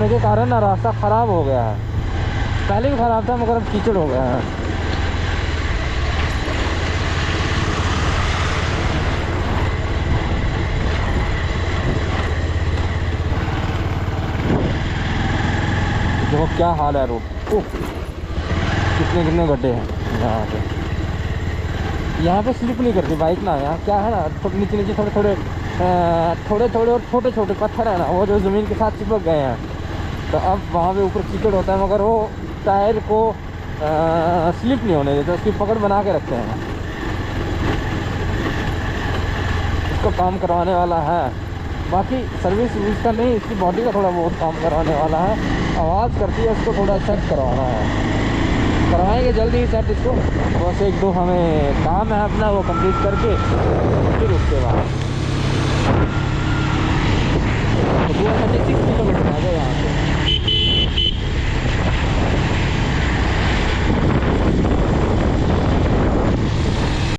होने के कारण ना रास्ता ख़राब हो गया है। पहले भी ख़राब था मगर अब कीचड़ हो गया है। देखो क्या हाल है रोड। ओह कितने कितने गड्ढे हैं यहाँ पे। यहाँ पे स्लिप नहीं करती बाइक ना। यहाँ क्या है ना, थोड़े नीचे नीचे थोड़े थोड़े थोड़े थोड़े और छोटे छोटे पत्थर है ना, वो जो ज़मीन के साथ चिपक गए हैं। तो अब वहाँ पे ऊपर कीचड़ होता है मगर वो टायर को स्लिप नहीं होने देते, उसकी पकड़ बना के रखते हैं। इसको काम करवाने वाला है, बाकी सर्विस उसका नहीं, इसकी बॉडी का थोड़ा बहुत काम करवाने वाला है। आवाज़ करती है, उसको थोड़ा सेट करवाना है। करवाएंगे जल्दी ही सेट इसको। बस एक दो हमें काम है अपना, वो कंप्लीट करके फिर उसके बाद